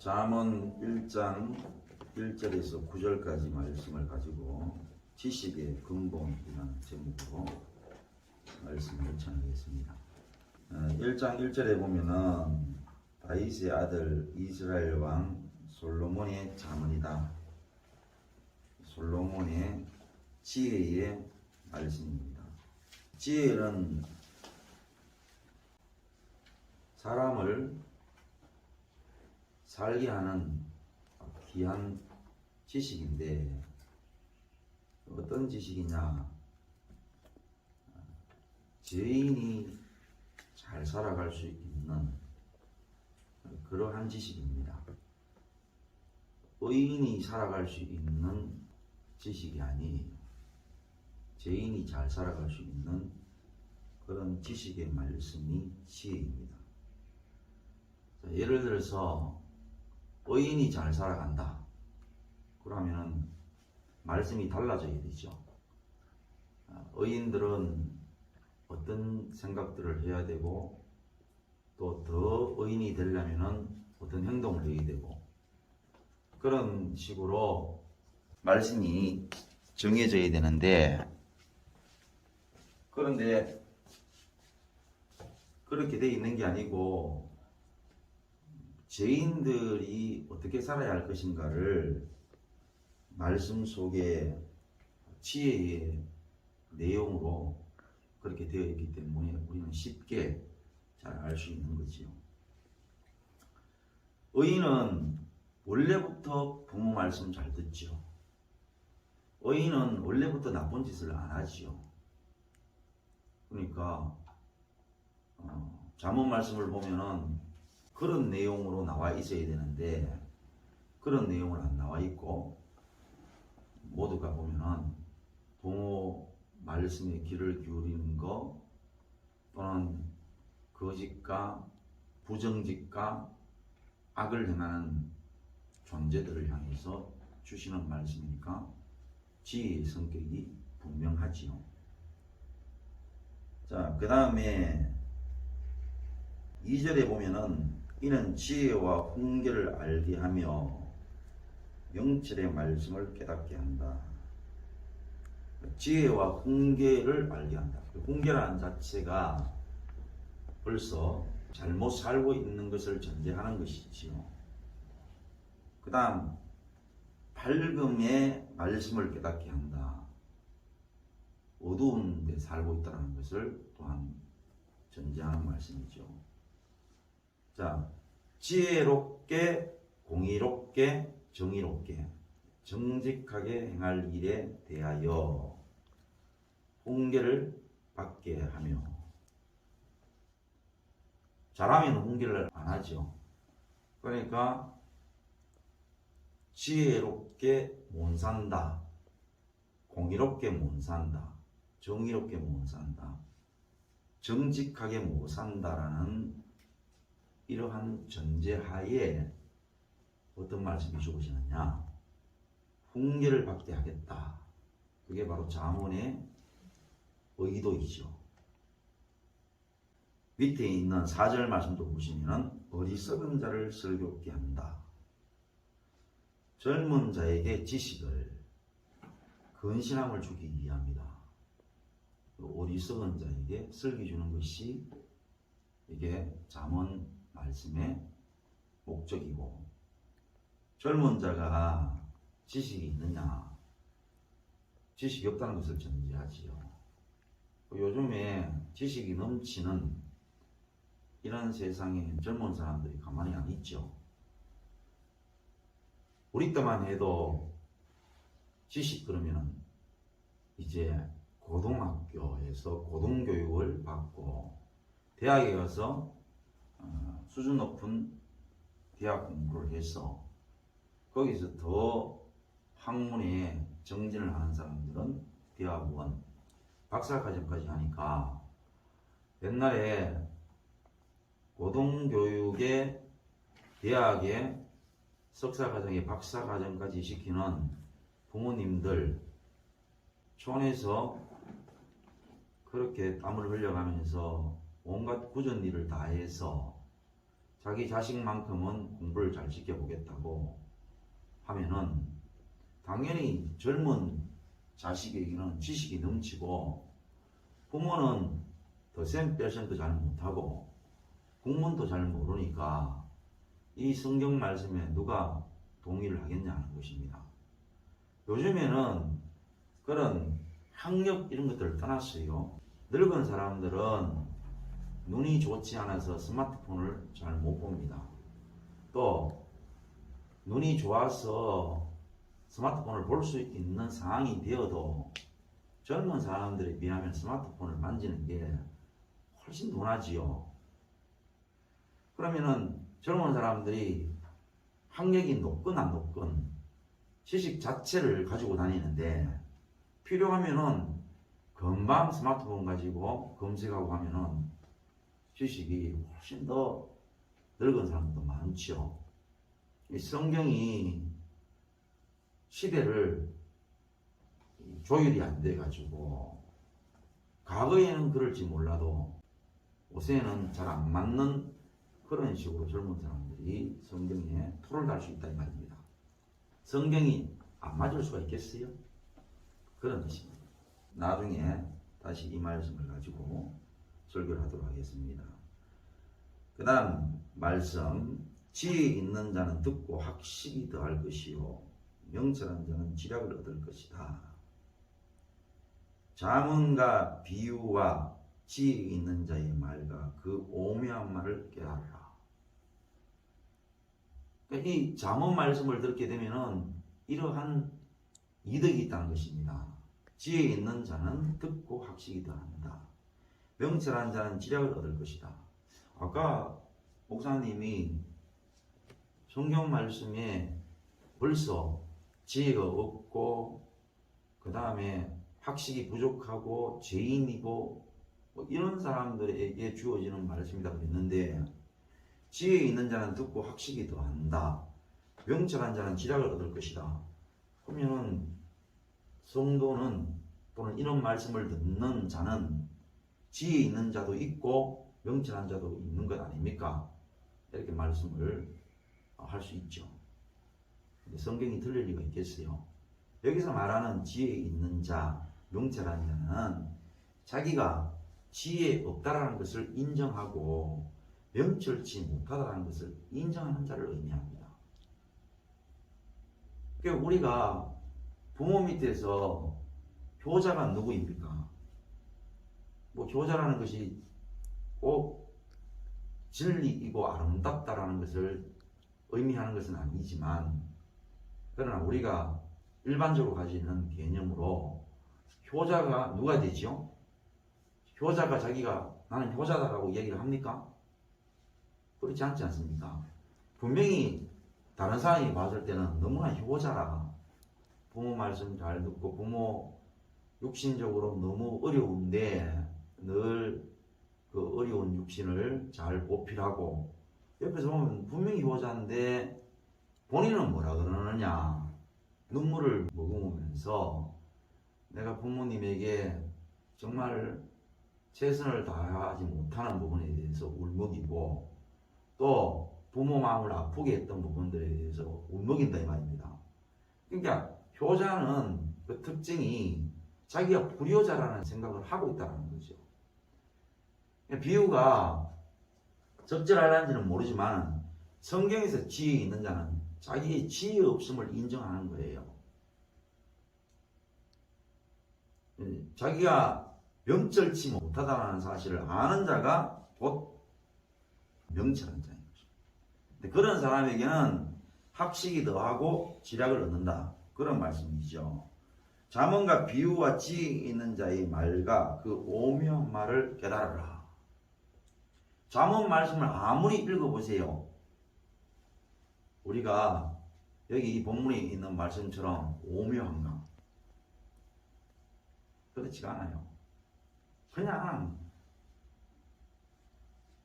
잠언 1장 1절에서 9절까지 말씀을 가지고 지식의 근본이라는 제목으로 말씀을 전하겠습니다. 1장 1절에 보면은 다윗의 아들 이스라엘 왕 솔로몬의 잠언이다. 솔로몬의 지혜의 말씀입니다. 지혜는 사람을 살게 하는 귀한 지식인데 어떤 지식이냐? 죄인이 잘 살아갈 수 있는 그러한 지식입니다. 의인이 살아갈 수 있는 지식이 아니에요. 죄인이 잘 살아갈 수 있는 그런 지식의 말씀이 지혜입니다. 자, 예를 들어서 의인이 잘 살아간다. 그러면 말씀이 달라져야 되죠. 의인들은 어떤 생각들을 해야 되고 또 더 의인이 되려면 어떤 행동을 해야 되고 그런 식으로 말씀이 정해져야 되는데 그런데 그렇게 돼 있는 게 아니고 죄인들이 어떻게 살아야 할 것인가를 말씀 속에 지혜의 내용으로 그렇게 되어 있기 때문에 우리는 쉽게 잘 알 수 있는 거지요. 의인은 원래부터 부모 말씀 잘 듣죠. 의인은 원래부터 나쁜 짓을 안 하지요. 그러니까 잠언 말씀을 보면은 그런 내용으로 나와 있어야 되는데 그런 내용은 안 나와 있고 모두가 보면은 부모 말씀에 귀를 기울이는 거 또는 거짓과 부정짓과 악을 행하는 존재들을 향해서 주시는 말씀이니까 지혜의 성격이 분명하지요. 자, 그 다음에 2절에 보면은 이는 지혜와 훈계를 알게 하며 명철의 말씀을 깨닫게 한다. 지혜와 훈계를 알게 한다. 훈계라는 자체가 벌써 잘못 살고 있는 것을 전제하는 것이지요. 그 다음 밝음의 말씀을 깨닫게 한다. 어두운 데 살고 있다는 것을 또한 전제하는 말씀이죠. 자, 지혜롭게, 공의롭게, 정의롭게, 정직하게 행할 일에 대하여 훈계를 받게 하며 잘하면 훈계를 안 하죠. 그러니까 지혜롭게 못 산다, 공의롭게 못 산다, 정의롭게 못 산다, 정직하게 못 산다라는 이러한 전제하에 어떤 말씀이 주어지느냐? 훈계를 받게 하겠다. 그게 바로 잠언의 의도이죠. 밑에 있는 4절 말씀도 보시면 어리석은 자를 슬기롭게 한다. 젊은 자에게 지식을 근신함을 주기 위함이다. 어리석은 자에게 슬기 주는 것이 이게 잠언 말씀의 목적이고 젊은 자가 지식이 있느냐? 지식이 없다는 것을 전제하지요. 요즘에 지식이 넘치는 이런 세상에 젊은 사람들이 가만히 안 있죠. 우리 때만 해도 지식 그러면은 이제 고등학교에서 고등교육을 받고 대학에 가서 수준 높은 대학 공부를 해서 거기서 더 학문에 정진을 하는 사람들은 대학원, 박사과정까지 하니까 옛날에 고등교육에 대학에 석사과정에 박사과정까지 시키는 부모님들 촌에서 그렇게 땀을 흘려가면서 온갖 굳은 일을 다 해서 자기 자식만큼은 공부를 잘 시켜보겠다고 하면은 당연히 젊은 자식에게는 지식이 넘치고 부모는 더센 패션도 잘 못하고 국문도 잘 모르니까 이 성경 말씀에 누가 동의를 하겠냐는 것입니다. 요즘에는 그런 학력 이런 것들을 떠났어요. 늙은 사람들은 눈이 좋지 않아서 스마트폰을 잘 못 봅니다. 또 눈이 좋아서 스마트폰을 볼 수 있는 상황이 되어도 젊은 사람들에 비하면 스마트폰을 만지는 게 훨씬 둔하지요. 그러면은 젊은 사람들이 학력이 높건 안 높건 지식 자체를 가지고 다니는데 필요하면은 금방 스마트폰 가지고 검색하고 하면은 지식이 훨씬 더 늙은 사람도 많죠. 이 성경이 시대를 조율이 안 돼가지고 과거에는 그럴지 몰라도 요새는 잘 안 맞는 그런 식으로 젊은 사람들이 성경에 토를 달 수 있다 이 말입니다. 성경이 안 맞을 수가 있겠어요? 그런 뜻입니다. 나중에 다시 이 말씀을 가지고 설교를 하도록 하겠습니다. 그 다음 말씀, 지혜 있는 자는 듣고 학식이 더할 것이요 명철한 자는 지략을 얻을 것이다. 자문과 비유와 지혜 있는 자의 말과 그 오묘한 말을 깨달으라. 이 잠언 말씀을 듣게 되면은 이러한 이득이 있다는 것입니다. 지혜 있는 자는 듣고 학식이 더한다. 명철한 자는 지략을 얻을 것이다. 아까 목사님이 성경 말씀에 벌써 지혜가 없고 그 다음에 학식이 부족하고 죄인이고 뭐 이런 사람들에게 주어지는 말씀이라고 했는데 지혜 있는 자는 듣고 학식이 더한다. 명철한 자는 지략을 얻을 것이다. 그러면 성도는 또는 이런 말씀을 듣는 자는 지혜 있는 자도 있고 명철한 자도 있는 것 아닙니까? 이렇게 말씀을 할 수 있죠. 근데 성경이 틀릴 리가 있겠어요? 여기서 말하는 지혜 있는 자, 명철한 자는 자기가 지혜 없다라는 것을 인정하고 명철치 못하다라는 것을 인정하는 자를 의미합니다. 그러니까 우리가 부모 밑에서 효자가 누구입니까? 뭐 효자라는 것이 꼭 진리이고 아름답다라는 것을 의미하는 것은 아니지만 그러나 우리가 일반적으로 가지는 개념으로 효자가 누가 되죠? 효자가 자기가 나는 효자다라고 얘기를 합니까? 그렇지 않지 않습니까? 분명히 다른 사람이 봤을 때는 너무나 효자라 부모 말씀 잘 듣고 부모 육신적으로 너무 어려운데 늘 그 어려운 육신을 잘 보필하고 옆에서 보면 분명히 효자인데 본인은 뭐라 그러느냐 눈물을 머금으면서 내가 부모님에게 정말 최선을 다하지 못하는 부분에 대해서 울먹이고 또 부모 마음을 아프게 했던 부분들에 대해서 울먹인다 이 말입니다. 그러니까 효자는 그 특징이 자기가 불효자라는 생각을 하고 있다는 거죠. 비유가 적절할는지는 모르지만 성경에서 지혜 있는 자는 자기의 지혜 없음을 인정하는 거예요. 자기가 명철치 못하다는 사실을 아는 자가 곧 명철한 자인 거죠. 근데 그런 사람에게는 학식이 더하고 지략을 얻는다. 그런 말씀이죠. 잠언과 비유와 지혜 있는 자의 말과 그 오묘한 말을 깨달으라. 잠언 말씀을 아무리 읽어보세요. 우리가 여기 이 본문에 있는 말씀처럼 오묘한가? 그렇지가 않아요. 그냥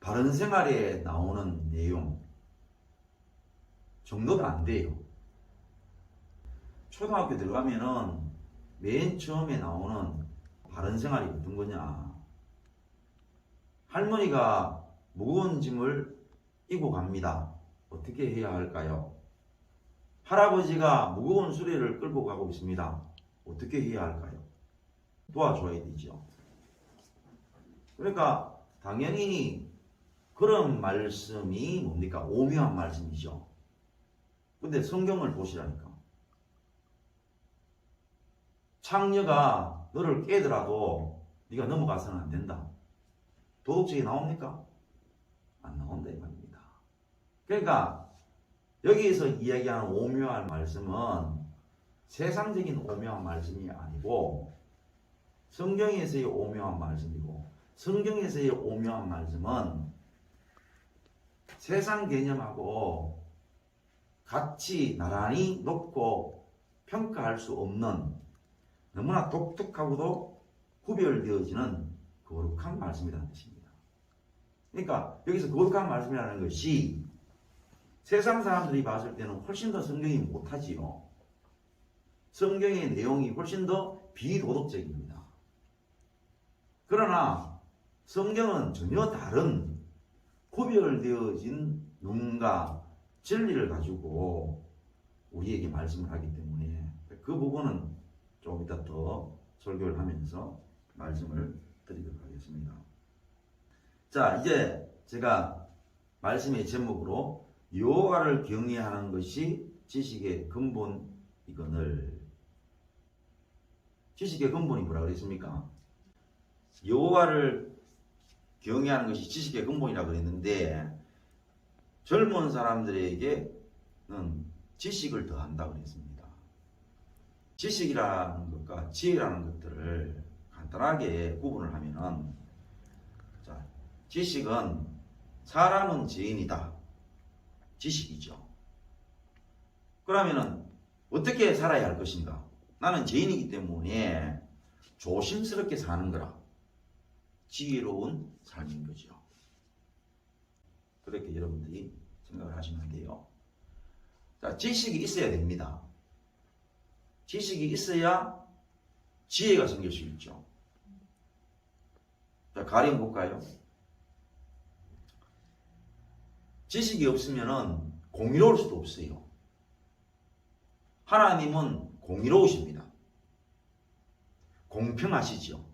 바른 생활에 나오는 내용 정도가 안 돼요. 초등학교 들어가면은 맨 처음에 나오는 바른 생활이 어떤 거냐? 할머니가 무거운 짐을 이고 갑니다. 어떻게 해야 할까요? 할아버지가 무거운 수레를 끌고 가고 있습니다. 어떻게 해야 할까요? 도와줘야 되죠. 그러니까 당연히 그런 말씀이 뭡니까? 오묘한 말씀이죠. 근데 성경을 보시라니까. 창녀가 너를 깨더라도 네가 넘어가서는 안 된다. 도덕적이 나옵니까? 안 나온다 이 말입니다. 그러니까 여기에서 이야기하는 오묘한 말씀은 세상적인 오묘한 말씀이 아니고 성경에서의 오묘한 말씀이고, 성경에서의 오묘한 말씀은 세상 개념하고 같이 나란히 놓고 평가할 수 없는 너무나 독특하고도 구별되어지는 거룩한 말씀이라는 뜻입니다. 그러니까 여기서 거룩한 말씀이라는 것이 세상 사람들이 봤을 때는 훨씬 더 성경이 못하지요. 성경의 내용이 훨씬 더 비도덕적입니다. 그러나 성경은 전혀 다른 구별되어진 눈과 진리를 가지고 우리에게 말씀을 하기 때문에 그 부분은 조금 이따 더 설교를 하면서 말씀을 드리도록 하겠습니다. 자, 이제 제가 말씀의 제목으로 여호와를 경외하는 것이 지식의 근본이거늘. 지식의 근본이 뭐라 그랬습니까? 여호와를 경외하는 것이 지식의 근본이라고 그랬는데 젊은 사람들에게는 지식을 더한다고 그랬습니다. 지식이라는 것과 지혜라는 것들을 간단하게 구분을 하면은, 자, 지식은 사람은 죄인이다. 지식이죠. 그러면은 어떻게 살아야 할 것인가? 나는 죄인이기 때문에 조심스럽게 사는 거라. 지혜로운 삶인 거죠. 그렇게 여러분들이 생각을 하시면 돼요. 자, 지식이 있어야 됩니다. 지식이 있어야 지혜가 생길 수 있죠. 자, 가령 볼까요? 지식이 없으면은 공의로울 수도 없어요. 하나님은 공의로우십니다. 공평하시죠.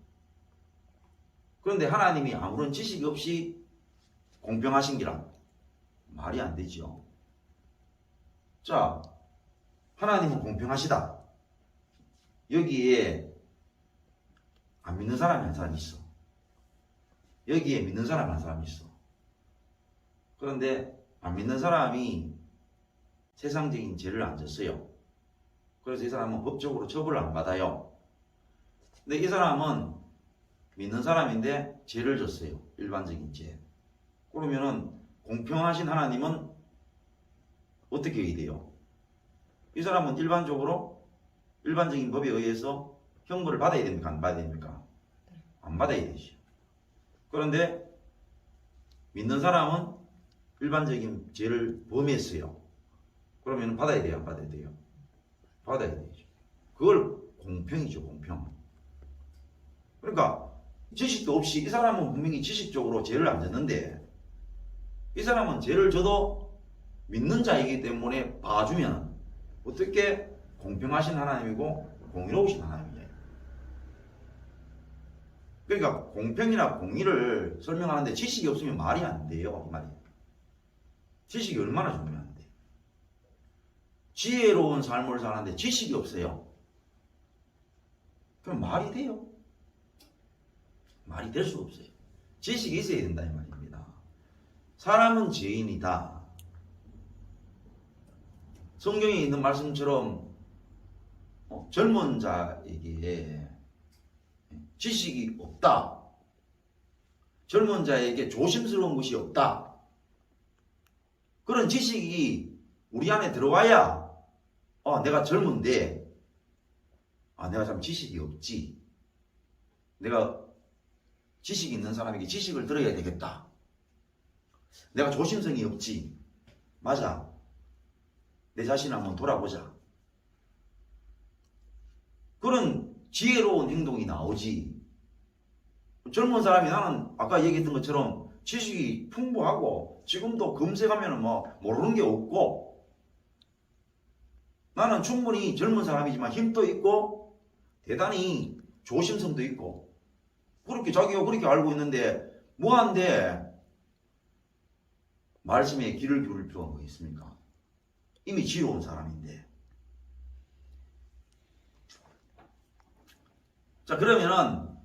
그런데 하나님이 아무런 지식이 없이 공평하신 기라 말이 안 되죠. 자, 하나님은 공평하시다. 여기에 안 믿는 사람이 한 사람 있어. 여기에 믿는 사람이 한 사람 있어. 그런데 안 믿는 사람이 세상적인 죄를 안 졌어요. 그래서 이 사람은 법적으로 처벌을 안 받아요. 근데 이 사람은 믿는 사람인데 죄를 졌어요. 일반적인 죄. 그러면은 공평하신 하나님은 어떻게 해야 돼요? 이 사람은 일반적인 법에 의해서 형벌을 받아야 됩니까? 안 받아야 됩니까? 안 받아야 되죠. 그런데 믿는 사람은 일반적인 죄를 범했어요. 그러면 받아야 돼요? 안 받아야 돼요? 받아야 되죠. 그걸 공평이죠, 공평. 그러니까 지식도 없이 이 사람은 분명히 지식적으로 죄를 안 졌는데 이 사람은 죄를 져도 믿는 자이기 때문에 봐주면 어떻게 공평하신 하나님이고 공의로우신 하나님이에요. 그러니까 공평이나 공의를 설명하는데 지식이 없으면 말이 안 돼요. 말이에요. 지식이 얼마나 중요한데. 지혜로운 삶을 사는데 지식이 없어요. 그럼 말이 돼요? 말이 될 수가 없어요. 지식이 있어야 된다 이 말입니다. 사람은 죄인이다. 성경에 있는 말씀처럼 젊은 자에게 지식이 없다. 젊은 자에게 조심스러운 것이 없다. 그런 지식이 우리 안에 들어와야 내가 젊은데 내가 참 지식이 없지. 내가 지식이 있는 사람에게 지식을 들어야 되겠다. 내가 조심성이 없지. 맞아. 내 자신을 한번 돌아보자. 그런 지혜로운 행동이 나오지. 젊은 사람이 나는 아까 얘기했던 것처럼 지식이 풍부하고 지금도 검색하면 뭐 모르는 게 없고 나는 충분히 젊은 사람이지만 힘도 있고 대단히 조심성도 있고 그렇게 자기가 그렇게 알고 있는데 뭐한데 말씀에 귀를 기울일 필요가 뭐 있습니까? 이미 지혜로운 사람인데. 자, 그러면은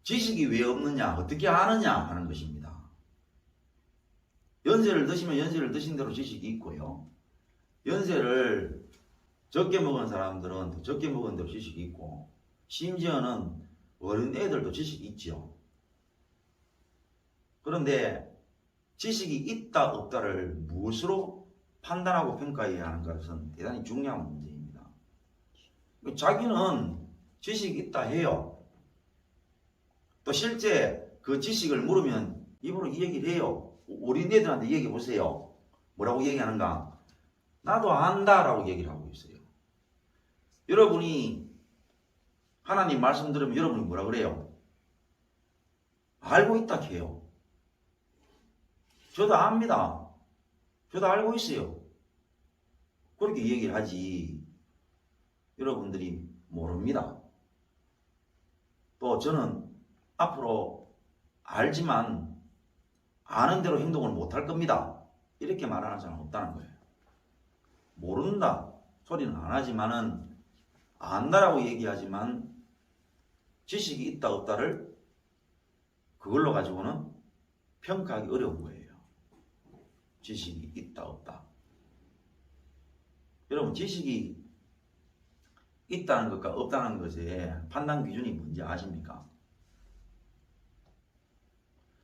지식이 왜 없느냐, 어떻게 아느냐 하는 것입니다. 연세를 드시면 연세를 드신 대로 지식이 있고요. 연세를 적게 먹은 사람들은 더 적게 먹은 대로 지식이 있고 심지어는 어린 애들도 지식이 있죠. 그런데 지식이 있다 없다를 무엇으로 판단하고 평가해야 하는 것은 대단히 중요한 문제입니다. 자기는 지식이 있다 해요. 또 실제 그 지식을 물으면 입으로 이 얘기를 해요. 어린애들한테 얘기해 보세요. 뭐라고 얘기하는가? 나도 안다라고 얘기를 하고 있어요. 여러분이 하나님 말씀 들으면 여러분이 뭐라 그래요? 알고 있다 해요. 저도 압니다. 저도 알고 있어요. 그렇게 얘기를 하지. 여러분들이 모릅니다. 또 저는 앞으로 알지만 아는 대로 행동을 못할 겁니다. 이렇게 말하는 사람은 없다는 거예요. 모른다 소리는 안 하지만은 안다라고 얘기하지만 지식이 있다 없다를 그걸로 가지고는 평가하기 어려운 거예요. 지식이 있다 없다. 여러분 지식이 있다는 것과 없다는 것의 판단 기준이 뭔지 아십니까?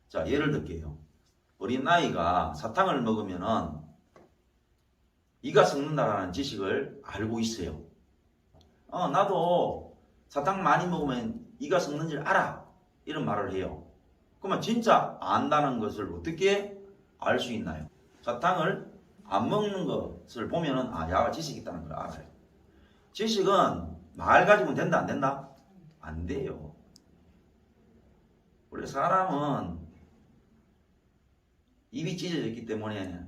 자, 예를 들게요. 어린 아이가 사탕을 먹으면은 이가 썩는다라는 지식을 알고 있어요. 나도 사탕 많이 먹으면 이가 썩는 줄 알아. 이런 말을 해요. 그러면 진짜 안다는 것을 어떻게 알 수 있나요? 사탕을 안 먹는 것을 보면은 야가 지식이 있다는 걸 알아요. 지식은 말 가지고는 된다 안 된다? 안 돼요. 원래 사람은 입이 찢어져 있기 때문에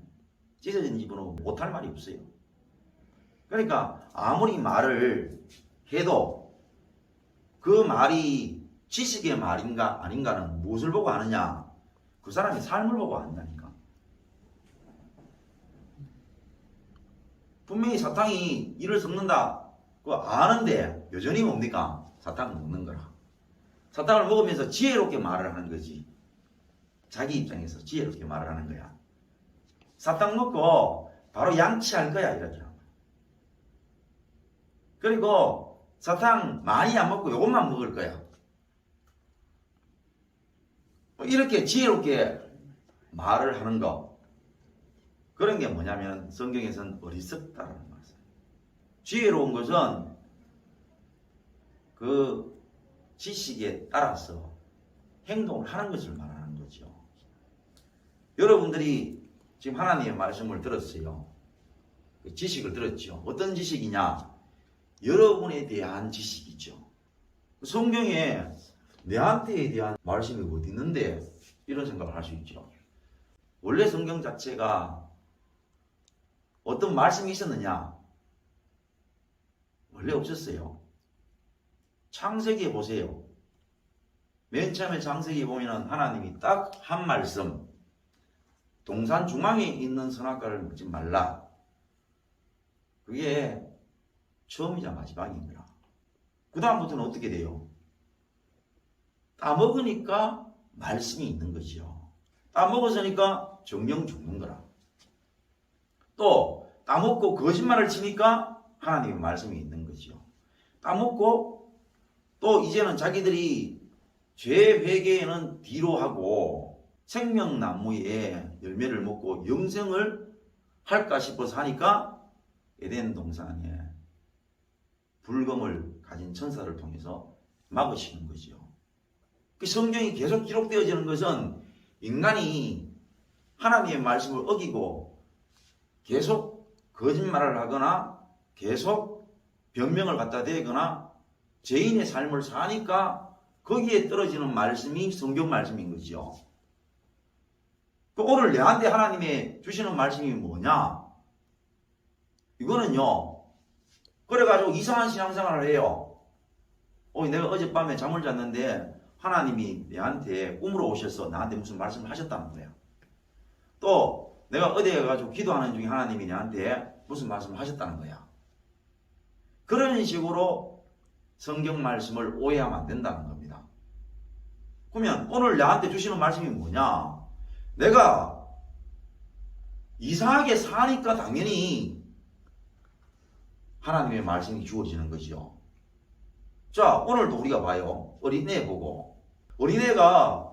찢어진 입으로 못할 말이 없어요. 그러니까 아무리 말을 해도 그 말이 지식의 말인가 아닌가는 무엇을 보고 아느냐? 그 사람의 삶을 보고 안다니까. 분명히 사탕이 이를 썩는다. 그거 아는데 여전히 뭡니까? 사탕을 먹는 거라. 사탕을 먹으면서 지혜롭게 말을 하는 거지. 자기 입장에서 지혜롭게 말을 하는 거야. 사탕 먹고 바로 양치할 거야 이렇게 하는 거야. 그리고 사탕 많이 안 먹고 요것만 먹을 거야. 이렇게 지혜롭게 말을 하는 거. 그런 게 뭐냐면 성경에서는 어리석다라는 말이에요. 지혜로운 것은 그 지식에 따라서 행동을 하는 것을 말하는 거죠. 여러분들이 지금 하나님의 말씀을 들었어요. 지식을 들었죠. 어떤 지식이냐? 여러분에 대한 지식이죠. 성경에 내한테에 대한 말씀이 어디 있는데 이런 생각을 할 수 있죠. 원래 성경 자체가 어떤 말씀이 있었느냐? 원래 없었어요. 창세기에 보세요. 맨 처음에 창세기 보면은 하나님이 딱 한 말씀, 동산 중앙에 있는 선악과를 먹지 말라. 그게 처음이자 마지막입니다. 그 다음부터는 어떻게 돼요? 따먹으니까 말씀이 있는 거죠. 따먹었으니까 정령 죽는 거라. 또 따먹고 거짓말을 치니까 하나님의 말씀이 있는 거죠. 따먹고 또 이제는 자기들이 죄 회개는 뒤로 하고 생명나무의 열매를 먹고 영생을 할까 싶어서 하니까 에덴 동산에 불검을 가진 천사를 통해서 막으시는 거죠. 그 성경이 계속 기록되어지는 것은 인간이 하나님의 말씀을 어기고 계속 거짓말을 하거나 계속 변명을 갖다 대거나 죄인의 삶을 사니까 거기에 떨어지는 말씀이 성경 말씀인 거죠. 오늘 내한테 하나님의 주시는 말씀이 뭐냐? 이거는요, 그래가지고 이상한 신앙생활을 해요. 내가 어젯밤에 잠을 잤는데 하나님이 내한테 꿈으로 오셔서 나한테 무슨 말씀을 하셨다는 거야. 또 내가 어디에 가지고 기도하는 중에 하나님이 내한테 무슨 말씀을 하셨다는 거야. 그런 식으로 성경 말씀을 오해하면 안 된다는 겁니다. 그러면 오늘 나한테 주시는 말씀이 뭐냐? 내가 이상하게 사니까 당연히 하나님의 말씀이 주어지는 거죠. 자, 오늘도 우리가 봐요. 어린애 보고. 어린애가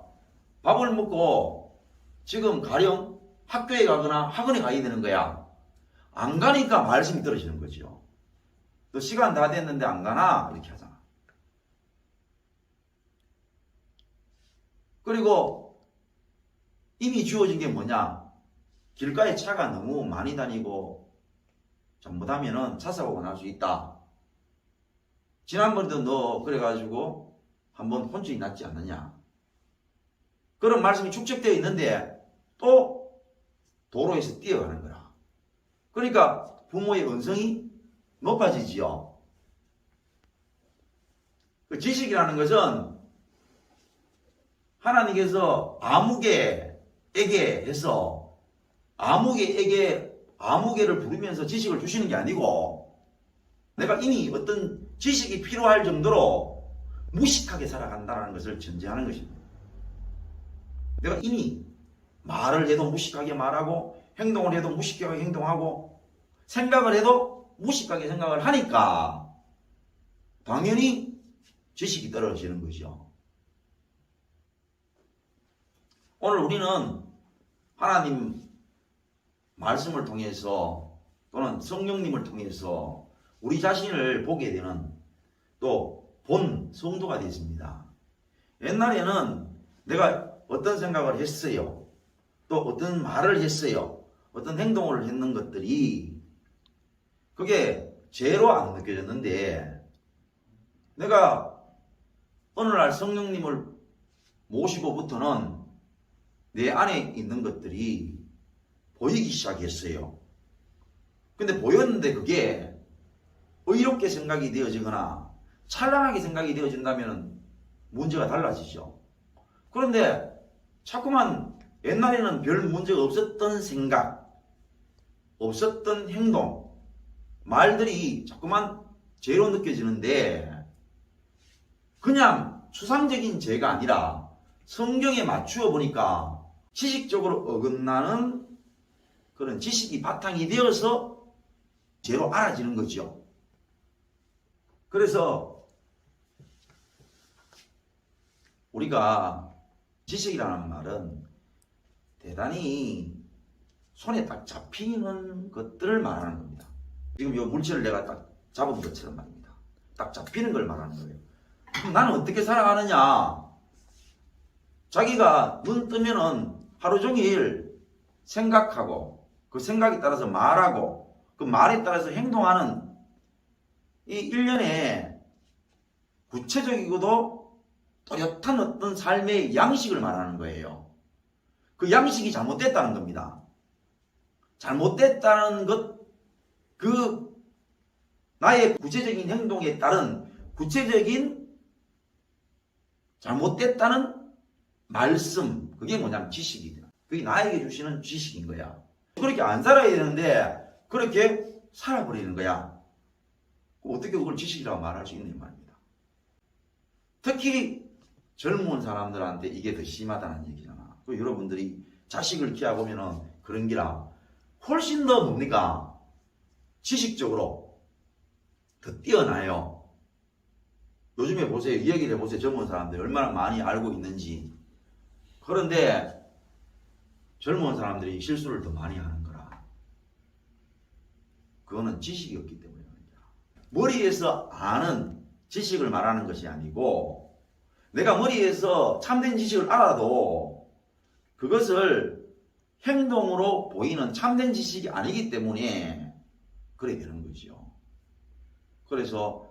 밥을 먹고 지금 가령 학교에 가거나 학원에 가야 되는 거야. 안 가니까 말씀이 떨어지는 거죠. 너 시간 다 됐는데 안 가나? 이렇게 하잖아. 그리고 이미 주어진 게 뭐냐? 길가에 차가 너무 많이 다니고 잘못하면은 차 사고가 날 수 있다. 지난번에도 너 그래가지고 한번 혼쭐이 났지 않느냐? 그런 말씀이 축적되어 있는데 또 도로에서 뛰어가는 거라. 그러니까 부모의 언성이 높아지지요. 그 지식이라는 것은 하나님께서 아무개에게 해서 아무개를 부르면서 지식을 주시는 게 아니고 내가 이미 어떤 지식이 필요할 정도로 무식하게 살아간다는 것을 전제하는 것입니다. 내가 이미 말을 해도 무식하게 말하고 행동을 해도 무식하게 행동하고 생각을 해도 무식하게 생각을 하니까 당연히 지식이 떨어지는 거죠. 오늘 우리는 하나님 말씀을 통해서 또는 성령님을 통해서 우리 자신을 보게 되는 또 본 성도가 되었습니다. 옛날에는 내가 어떤 생각을 했어요. 또 어떤 말을 했어요. 어떤 행동을 했는 것들이 그게 죄로 안 느껴졌는데 내가 어느 날 성령님을 모시고부터는 내 안에 있는 것들이 보이기 시작했어요. 근데 보였는데 그게 의롭게 생각이 되어지거나 찬란하게 생각이 되어진다면 문제가 달라지죠. 그런데 자꾸만 옛날에는 별 문제가 없었던 생각, 없었던 행동, 말들이 자꾸만 죄로 느껴지는데 그냥 추상적인 죄가 아니라 성경에 맞추어 보니까 지식적으로 어긋나는 그런 지식이 바탕이 되어서 죄로 알아지는 거죠. 그래서 우리가 지식이라는 말은 대단히 손에 딱 잡히는 것들을 말하는 겁니다. 지금 이 물체를 내가 딱 잡은 것처럼 말입니다. 딱 잡히는 걸 말하는 거예요. 그럼 나는 어떻게 살아가느냐? 자기가 눈 뜨면은 하루 종일 생각하고 그 생각에 따라서 말하고 그 말에 따라서 행동하는 이 일련의 구체적이고도 또렷한 어떤 삶의 양식을 말하는 거예요. 그 양식이 잘못됐다는 겁니다. 잘못됐다는 것, 그 나의 구체적인 행동에 따른 구체적인 잘못됐다는 말씀, 그게 뭐냐면 지식이다. 그게 나에게 주시는 지식인 거야. 그렇게 안 살아야 되는데 그렇게 살아버리는 거야. 어떻게 그걸 지식이라고 말할 수 있느냐 말입니다. 특히 젊은 사람들한테 이게 더 심하다는 얘기잖아. 여러분들이 자식을 키워보면은 그런 기라 훨씬 더 뭡니까? 지식적으로 더 뛰어나요. 요즘에 보세요. 이 얘기를 해보세요. 젊은 사람들이 얼마나 많이 알고 있는지. 그런데 젊은 사람들이 실수를 더 많이 하는 거라. 그거는 지식이 없기 때문입니다. 머리에서 아는 지식을 말하는 것이 아니고 내가 머리에서 참된 지식을 알아도 그것을 행동으로 보이는 참된 지식이 아니기 때문에 그래 되는 거죠. 그래서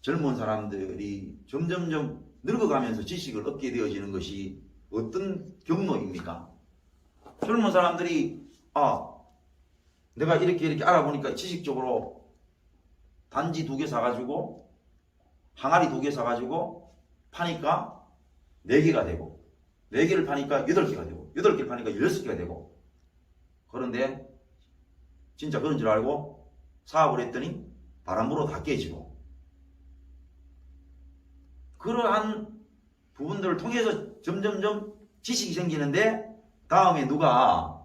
젊은 사람들이 점점점 늙어가면서 지식을 얻게 되어지는 것이 어떤 경로입니까? 젊은 사람들이 내가 이렇게 알아보니까 지식적으로 단지 2개 사가지고 항아리 2개 사가지고 파니까 4개가 되고 4개를 파니까 8개가 되고 8개를 파니까 16개가 되고 그런데 진짜 그런 줄 알고 사업을 했더니 바람으로 다 깨지고 그러한 부분들을 통해서 점점점 지식이 생기는데 다음에 누가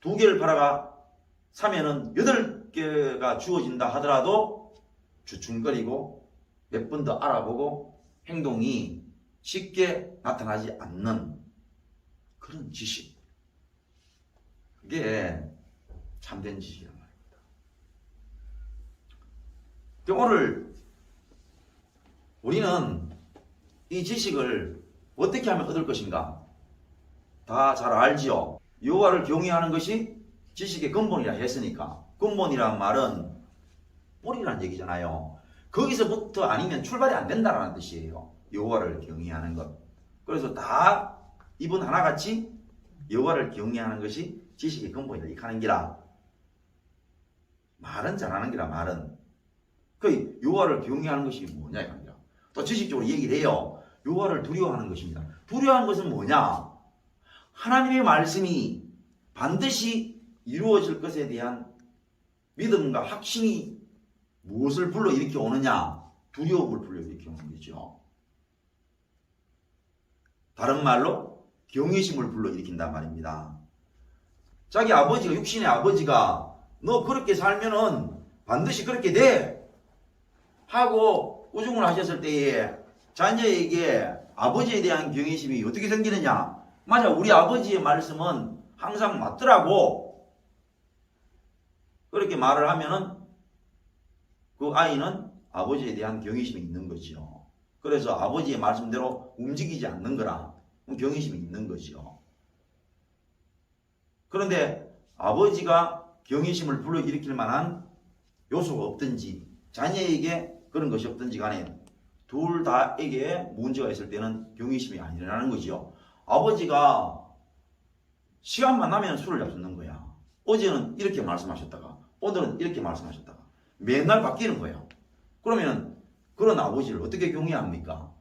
2개를 팔아가 사면은 8개가 주어진다 하더라도 주춤거리고 몇 번 더 알아보고 행동이 쉽게 나타나지 않는 그런 지식. 그게 참된 지식이란 말입니다. 오늘 우리는 이 지식을 어떻게 하면 얻을 것인가? 다 잘 알지요. 여호와를 경외하는 것이 지식의 근본이라 했으니까. 근본이란 말은 뿌리란 얘기잖아요. 거기서부터 아니면 출발이 안 된다는 뜻이에요. 여호와를 경외하는 것. 그래서 다 이분 하나같이 여호와를 경외하는 것이 지식의 근본이다. 이렇게 하는 기라. 말은 잘하는 기라 말은. 그 여호와를 경외하는 것이 뭐냐 이겁니다. 또 지식적으로 얘기를 해요. 여호와를 두려워하는 것입니다. 두려워하는 것은 뭐냐? 하나님의 말씀이 반드시 이루어질 것에 대한 믿음과 확신이 무엇을 불러일으켜 오느냐? 두려움을 불러일으켜 오는 거죠. 다른 말로 경외심을 불러일으킨단 말입니다. 자기 아버지가, 육신의 아버지가 너 그렇게 살면은 반드시 그렇게 돼 하고 우중을 하셨을 때에 자녀에게 아버지에 대한 경외심이 어떻게 생기느냐? 맞아, 우리 아버지의 말씀은 항상 맞더라고. 그렇게 말을 하면은 그 아이는 아버지에 대한 경외심이 있는 거죠. 그래서 아버지의 말씀대로 움직이지 않는 거라 경외심이 있는 거죠. 그런데 아버지가 경외심을 불러일으킬 만한 요소가 없든지 자녀에게 그런 것이 없든지 간에 둘 다에게 문제가 있을 때는 경외심이 안 일어나는 거죠. 아버지가 시간만 나면 술을 잡수는 거야. 어제는 이렇게 말씀하셨다가 오늘은 이렇게 말씀하셨다가 맨날 바뀌는 거예요. 그러면 그런 아버지를 어떻게 경외합니까?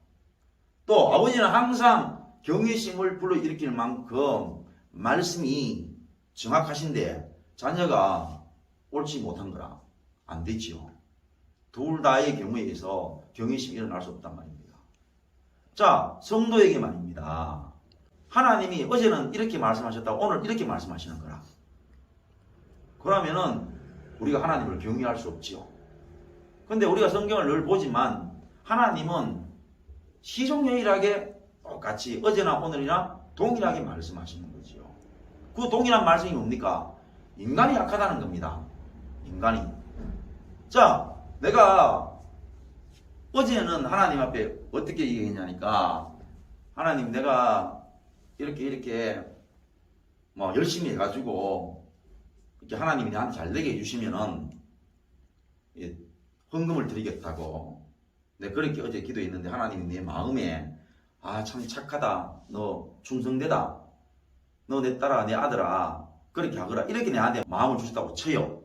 또 아버지는 항상 경외심을 불러일으킬 만큼 말씀이 정확하신데 자녀가 옳지 못한 거라 안 되지요. 둘 다의 경우에 의해서 경외심이 일어날 수 없단 말입니다. 자, 성도에게 말입니다. 하나님이 어제는 이렇게 말씀하셨다고 오늘 이렇게 말씀하시는 거라. 그러면은 우리가 하나님을 경외할 수 없지요. 근데 우리가 성경을 늘 보지만 하나님은 시종일하게 똑같이 어제나 오늘이나 동일하게 말씀하시는 거지요. 그 동일한 말씀이 뭡니까? 인간이 약하다는 겁니다. 인간이. 자, 내가 어제는 하나님 앞에 어떻게 얘기했냐니까 하나님 내가 이렇게 뭐 열심히 해가지고 이렇게 하나님이 나한테 잘 되게 해주시면은 헌금을 드리겠다고 내가 그렇게 어제 기도했는데 하나님이 내 마음에 참 착하다 너 충성되다 너 내 딸아 내 아들아 그렇게 하거라 이렇게 내한테 마음을 주셨다고 쳐요.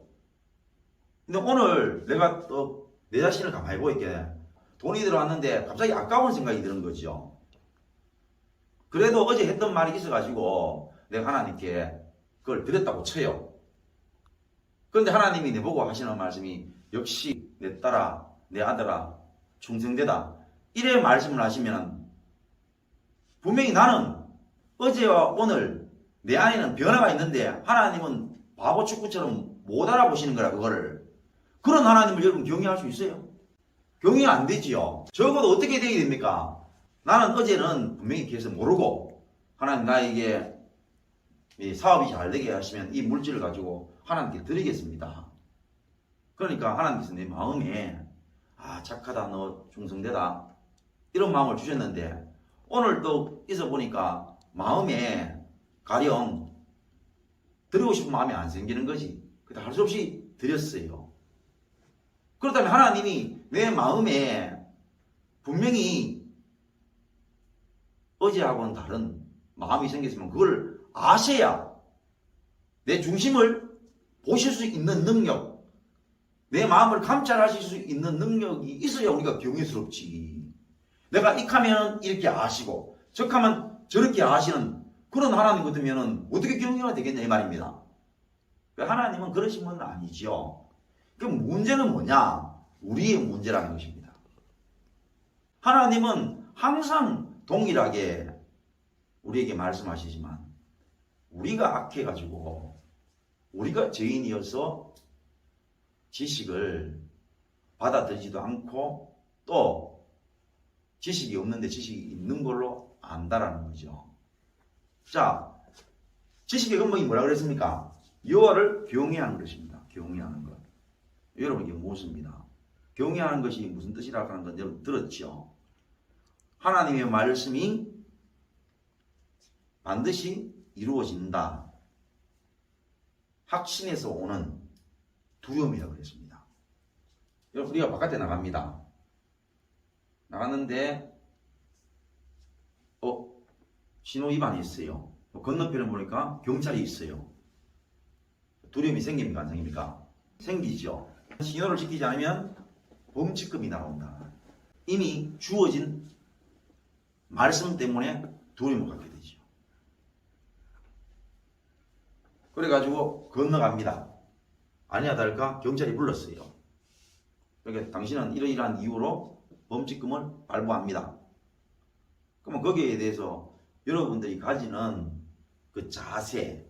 근데 오늘 내가 또 내 자신을 가만히 보니까 돈이 들어왔는데 갑자기 아까운 생각이 드는 거죠. 그래도 어제 했던 말이 있어가지고 내가 하나님께 그걸 드렸다고 쳐요. 그런데 하나님이 내보고 하시는 말씀이 역시 내 딸아 내 아들아 충성되다 이래 말씀을 하시면 분명히 나는 어제와 오늘 내 안에는 변화가 있는데 하나님은 바보 축구처럼 못 알아보시는 거라 그거를. 그런 하나님을 여러분 경외할 수 있어요? 경외 안 되지요. 적어도 어떻게 되게 됩니까? 나는 어제는 분명히 계속 모르고 하나님 나에게 이 사업이 잘 되게 하시면 이 물질을 가지고 하나님께 드리겠습니다. 그러니까 하나님께서 내 마음에 착하다 너 충성되다 이런 마음을 주셨는데 오늘 또 있어 보니까 마음에 가령 드리고 싶은 마음이 안 생기는 거지. 그때 할 수 없이 드렸어요. 그렇다면 하나님이 내 마음에 분명히 어제하고는 다른 마음이 생겼으면 그걸 아셔야 내 중심을 보실 수 있는 능력, 내 마음을 감찰하실 수 있는 능력이 있어야 우리가 경외스럽지. 내가 익하면 이렇게 아시고 적하면 저렇게 아시는 그런 하나님 같으면 어떻게 경외가 되겠냐 이 말입니다. 하나님은 그러신 분은 아니죠. 그 문제는 뭐냐? 우리의 문제라는 것입니다. 하나님은 항상 동일하게 우리에게 말씀하시지만 우리가 악해가지고 우리가 죄인이어서 지식을 받아들이지도 않고 또 지식이 없는데 지식이 있는 걸로 안다라는 거죠. 자, 지식의 근본이 뭐라 그랬습니까? 여호와를 경외하는 것입니다. 경외하는 것. 여러분 이게 무엇입니다? 경외하는 것이 무슨 뜻이라고 하는 건 여러분 들었죠? 하나님의 말씀이 반드시 이루어진다. 확신에서 오는 두려움이라고 그랬습니다. 여러분 우리가 바깥에 나갑니다. 나갔는데 신호 위반이 있어요. 건너편에 보니까 경찰이 있어요. 두려움이 생깁니까? 안 생깁니까? 생기죠. 신호를 지키지 않으면 범칙금이 나온다. 이미 주어진 말씀 때문에 두려움을 갖게 되죠. 그래가지고 건너갑니다. 아니야 다를까 경찰이 불렀어요. 그러니까 당신은 이러이러한 이유로 범칙금을 발부합니다. 그러면 거기에 대해서 여러분들이 가지는 그 자세,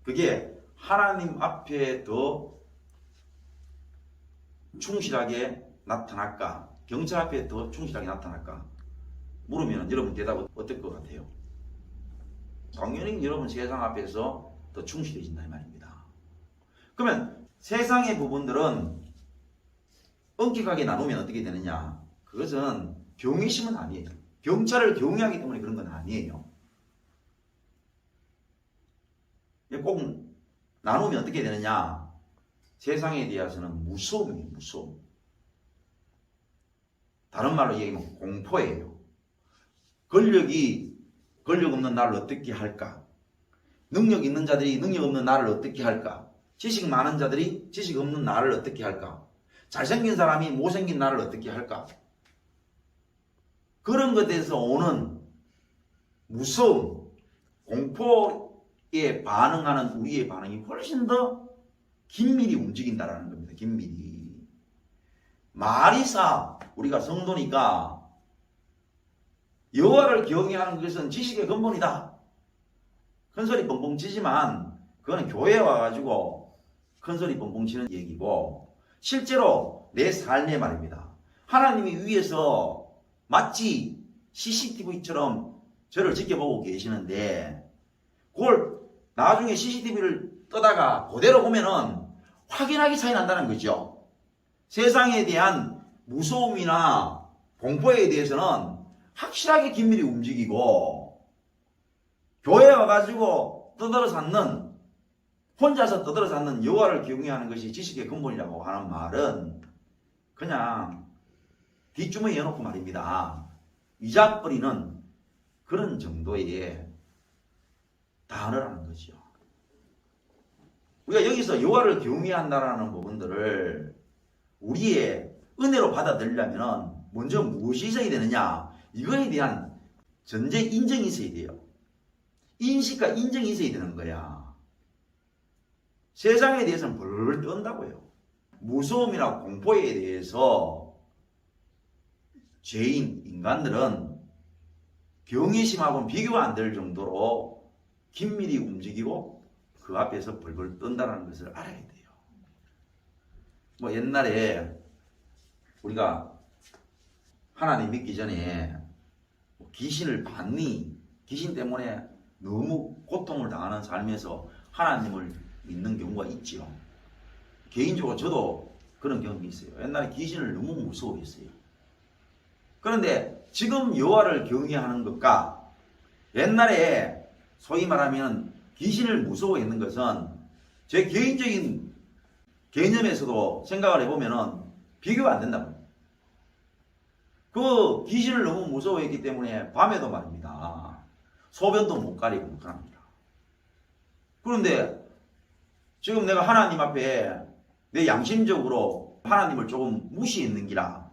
그게 하나님 앞에 더 충실하게 나타날까? 경찰 앞에 더 충실하게 나타날까? 물으면 여러분 대답은 어떨 것 같아요? 당연히 여러분 세상 앞에서 더 충실해진다 이 말입니다. 그러면 세상의 부분들은 엄격하게 나누면 어떻게 되느냐? 그것은 경외심은 아니에요. 경찰을 경외하기 때문에 그런 건 아니에요. 꼭 나누면 어떻게 되느냐? 세상에 대해서는 무서움이에요. 무서움. 다른 말로 얘기하면 공포예요. 권력 없는 나를 어떻게 할까? 능력 있는 자들이 능력 없는 나를 어떻게 할까? 지식 많은 자들이 지식 없는 나를 어떻게 할까? 잘생긴 사람이 못생긴 나를 어떻게 할까? 그런 것에서 오는 무서움, 공포에 반응하는 우리의 반응이 훨씬 더 긴밀히 움직인다라는 겁니다. 긴밀히. 말이사 우리가 성도니까 여호와를 경외하는 것은 지식의 근본이다. 큰소리 뻥뻥 치지만 그거는 교회에 와가지고 큰소리 뻥뻥 치는 얘기고 실제로 내 삶의 말입니다. 하나님이 위에서 마치 CCTV처럼 저를 지켜보고 계시는데 그걸 나중에 CCTV를 떠다가 그대로 보면은 확연하게 차이 난다는 거죠. 세상에 대한 무서움이나 공포에 대해서는 확실하게 긴밀히 움직이고 교회에 와가지고 혼자서 떠들어 찾는 여호와를 경외하는 것이 지식의 근본이라고 하는 말은 그냥 뒷주머니에 넣어놓고 말입니다. 잊어버리는 그런 정도의 단어라는 거죠. 우리가 여기서 여호와를 경외한다라는 부분들을 우리의 은혜로 받아들이려면 먼저 무엇이 있어야 되느냐? 이거에 대한 전제 인정이 있어야 돼요. 인식과 인정이 있어야 되는 거야. 세상에 대해서는 벌벌 떤다고요. 무서움이나 공포에 대해서 죄인, 인간들은 경외심하고는 비교가 안 될 정도로 긴밀히 움직이고 그 앞에서 벌벌 떤다는 것을 알아야 돼요. 뭐 옛날에 우리가 하나님 믿기 전에 귀신을 봤니? 귀신 때문에 너무 고통을 당하는 삶에서 하나님을 믿는 경우가 있지요. 개인적으로 저도 그런 경험이 있어요. 옛날에 귀신을 너무 무서워했어요. 그런데 지금 여호와를 경외하는 것과 옛날에 소위 말하면 귀신을 무서워했는 것은 제 개인적인 개념에서도 생각을 해보면 비교가 안 된다고. 그 귀신을 너무 무서워했기 때문에 밤에도 말입니다. 소변도 못 가리고 못 합니다. 그런데 지금 내가 하나님 앞에 내 양심적으로 하나님을 조금 무시했는기라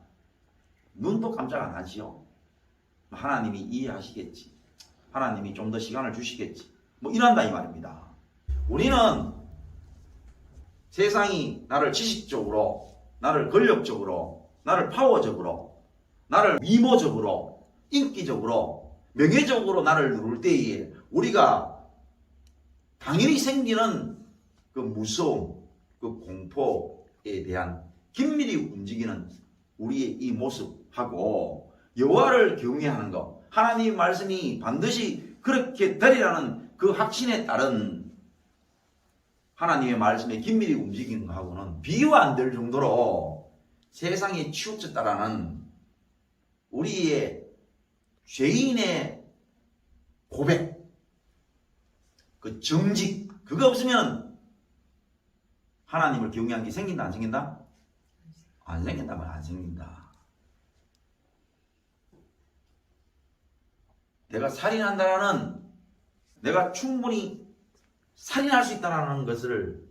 눈도 깜짝 안 하지요. 하나님이 이해하시겠지. 하나님이 좀 더 시간을 주시겠지. 뭐 이란다 이 말입니다. 우리는 세상이 나를 지식적으로, 나를 권력적으로, 나를 파워적으로, 나를 미모적으로, 인기적으로, 명예적으로 나를 누를 때에 우리가 당연히 생기는 그 무서움, 그 공포에 대한 긴밀히 움직이는 우리의 이 모습하고 여호와를 경외하는 것, 하나님의 말씀이 반드시 그렇게 되리라는 그 확신에 따른 하나님의 말씀에 긴밀히 움직이는 것하고는 비유가 안 될 정도로 세상에 치우쳤다라는 우리의 죄인의 고백, 그 정직, 그거 없으면 하나님을 경외하는 게 생긴다 안 생긴다? 안 생긴다면 안 생긴다. 내가 살인한다라는, 내가 충분히 살인할 수 있다는 것을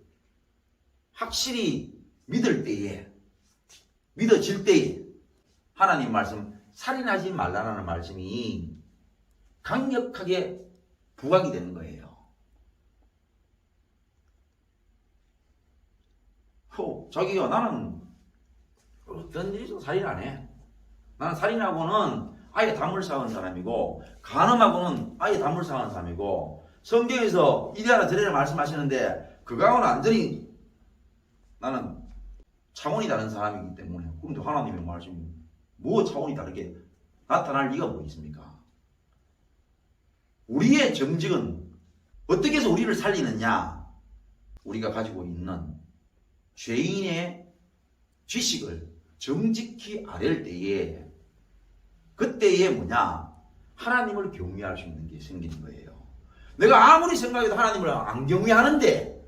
확실히 믿을 때에, 믿어질 때에 하나님 말씀, 살인하지 말라는 말씀이 강력하게 부각이 되는 거예요. 자기가 나는 어떤 일이죠 살인 안 해. 나는 살인하고는 아예 담을 쌓은 사람이고 간음하고는 아예 담을 쌓은 사람이고 성경에서 이래라 저래라 말씀하시는데 그거하고는 완전히 나는 차원이 다른 사람이기 때문에. 그런데 하나님의 말씀이 뭐 차원이 다르게 나타날 리가 뭐 있습니까? 우리의 정직은 어떻게 해서 우리를 살리느냐? 우리가 가지고 있는 죄인의 지식을 정직히 아랠 때에 그때에 뭐냐? 하나님을 경외할 수 있는 게 생기는 거예요. 내가 아무리 생각해도 하나님을 안 경외하는데,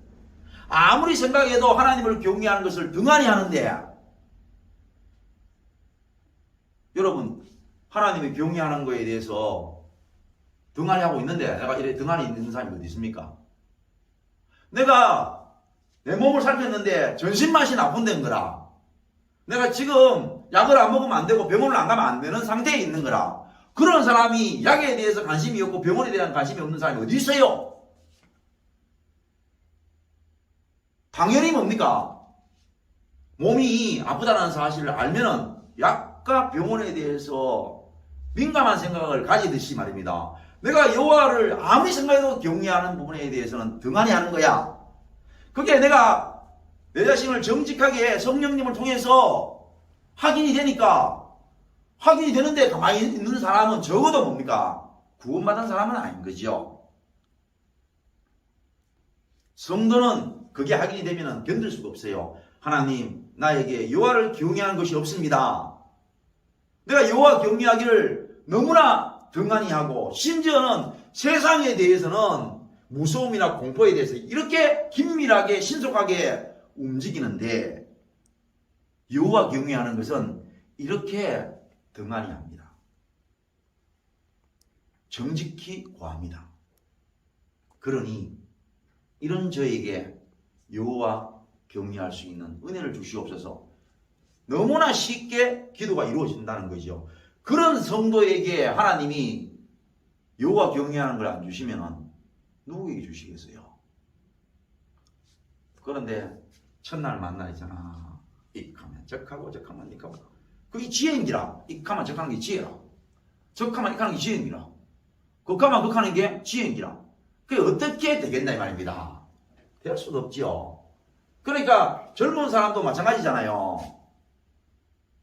아무리 생각해도 하나님을 경외하는 것을 등한히 하는데, 여러분 하나님을 경외하는 거에 대해서 등한히 하고 있는데 내가 이래 등한히 있는 사람이 어디 있습니까? 내가 내 몸을 살폈는데 전신맛이 나쁜다는 거라. 내가 지금 약을 안 먹으면 안 되고 병원을 안 가면 안 되는 상태에 있는 거라. 그런 사람이 약에 대해서 관심이 없고 병원에 대한 관심이 없는 사람이 어디 있어요? 당연히 뭡니까? 몸이 아프다는 사실을 알면은 약과 병원에 대해서 민감한 생각을 가지듯이 말입니다. 내가 여호와를 아무리 생각해도 경외하는 부분에 대해서는 등한히 하는 거야. 그게 내가 내 자신을 정직하게 성령님을 통해서 확인이 되니까, 확인이 되는데 가만히 있는 사람은 적어도 뭡니까? 구원받은 사람은 아닌 거죠. 성도는 그게 확인이 되면 견딜 수가 없어요. 하나님, 나에게 여호와를 경외하는 것이 없습니다. 내가 여호와 경외하기를 너무나 등한히 하고 심지어는 세상에 대해서는 무서움이나 공포에 대해서 이렇게 긴밀하게 신속하게 움직이는데 여호와 경외하는 것은 이렇게 등한히 합니다. 정직히 고합니다. 그러니 이런 저에게 여호와 경외할 수 있는 은혜를 주시옵소서. 너무나 쉽게 기도가 이루어진다는 거죠. 그런 성도에게 하나님이 여호와 경외하는 걸 안 주시면 누구에게 주시겠어요? 그런데 첫날 만나있잖아. 익하면 적하고 적하면 익하고. 그게 지혜인기라. 익하면 적하는 게 지혜라. 적하면 익하는 게 지혜인기라. 극하면 극하는 게 지혜인기라. 그게 어떻게 되겠나 이 말입니다. 될 수도 없지요. 그러니까 젊은 사람도 마찬가지잖아요.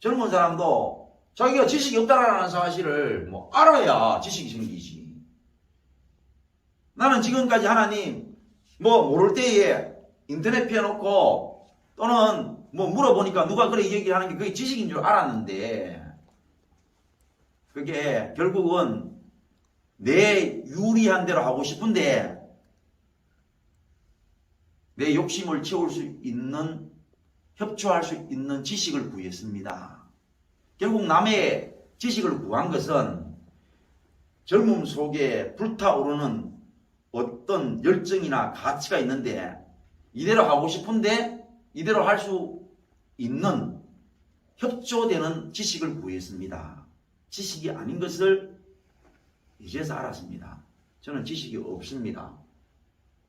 젊은 사람도 자기가 지식이 없다라는 사실을 뭐 알아야 지식이 생기지. 나는 지금까지 하나님 뭐 모를 때에 인터넷 피워놓고 또는 뭐 물어보니까 누가 그래 얘기하는 게 그게 지식인 줄 알았는데 그게 결국은 내 유리한 대로 하고 싶은데 내 욕심을 채울 수 있는, 협조할 수 있는 지식을 구했습니다. 결국 남의 지식을 구한 것은 젊음 속에 불타오르는 어떤 열정이나 가치가 있는데 이대로 하고 싶은데 이대로 할 수 있는 협조되는 지식을 구했습니다. 지식이 아닌 것을 이제서 알았습니다. 저는 지식이 없습니다.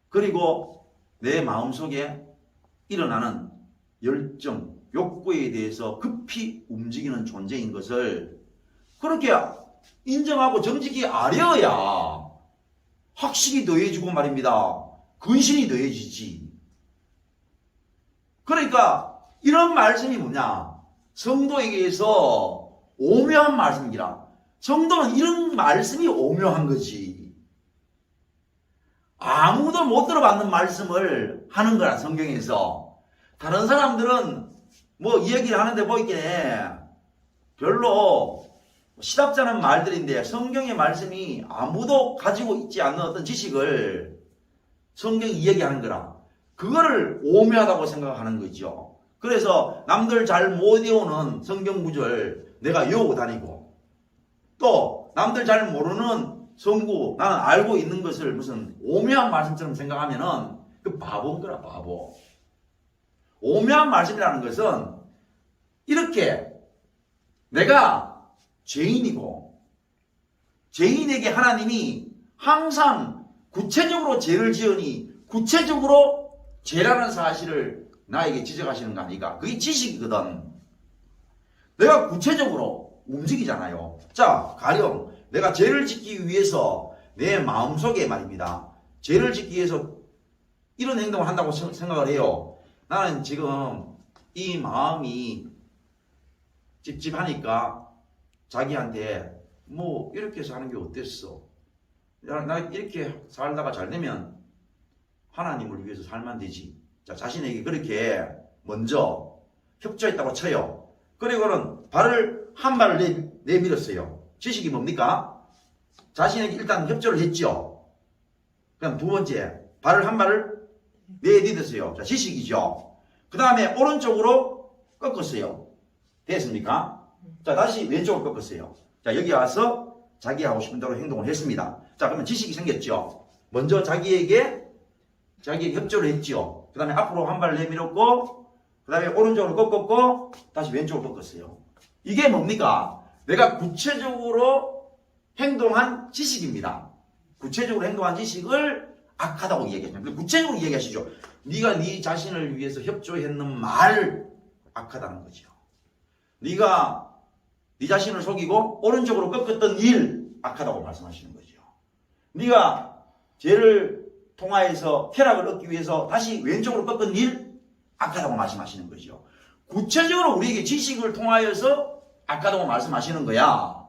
그리고 내 마음속에 일어나는 열정, 욕구에 대해서 급히 움직이는 존재인 것을 그렇게 인정하고 정직히 아려야 확실히 더해지고 말입니다. 근신이 더해지지. 그러니까 이런 말씀이 뭐냐? 성도에게서 오묘한 말씀이라. 성도는 이런 말씀이 오묘한 거지. 아무도 못 들어봤는 말씀을 하는 거라, 성경에서. 다른 사람들은 뭐 이야기를 하는데 보이게 별로 시답잖은 말들인데 성경의 말씀이 아무도 가지고 있지 않는 어떤 지식을 성경이 이야기하는 거라. 그거를 오묘하다고 생각하는 거죠. 그래서 남들 잘 못 외우는 성경 구절 내가 외우고 다니고 또 남들 잘 모르는 성구 나는 알고 있는 것을 무슨 오묘한 말씀처럼 생각하면은 그 바보인 거라, 바보. 오묘한 말씀이라는 것은 이렇게 내가 죄인이고 죄인에게 하나님이 항상 구체적으로 죄를 지으니 구체적으로 죄라는 사실을 나에게 지적하시는 거 아니까? 그게 지식이거든. 내가 구체적으로 움직이잖아요. 자, 가령 내가 죄를 짓기 위해서 내 마음속에 말입니다. 죄를 짓기 위해서 이런 행동을 한다고 생각을 해요. 나는 지금 이 마음이 찝찝하니까 자기한테 뭐 이렇게 사는 게 어땠어? 나 이렇게 살다가 잘 되면 하나님을 위해서 살면 되지. 자, 자신에게 그렇게 먼저 협조했다고 쳐요. 그리고는 발을 한 발을 내밀었어요. 지식이 뭡니까? 자신에게 일단 협조를 했죠. 그럼 두 번째, 발을 한 발을 내딛었어요. 자, 지식이죠. 그 다음에 오른쪽으로 꺾었어요. 됐습니까? 자, 다시 왼쪽으로 꺾었어요. 자, 여기 와서 자기 하고 싶은 대로 행동을 했습니다. 자, 그러면 지식이 생겼죠. 먼저 자기에게 협조를 했죠. 그 다음에 앞으로 한 발 내밀었고, 그 다음에 오른쪽으로 꺾었고, 다시 왼쪽으로 꺾었어요. 이게 뭡니까? 내가 구체적으로 행동한 지식입니다. 구체적으로 행동한 지식을 악하다고 이야기하시죠. 구체적으로 이야기하시죠. 네가 네 자신을 위해서 협조했는 말 악하다는 거죠. 네가 네 자신을 속이고 오른쪽으로 꺾었던 일 악하다고 말씀하시는 거죠. 네가 죄를 통하여서 쾌락을 얻기 위해서 다시 왼쪽으로 꺾은 일 악하다고 말씀하시는 거죠. 구체적으로 우리에게 지식을 통하여서 악하다고 말씀하시는 거야.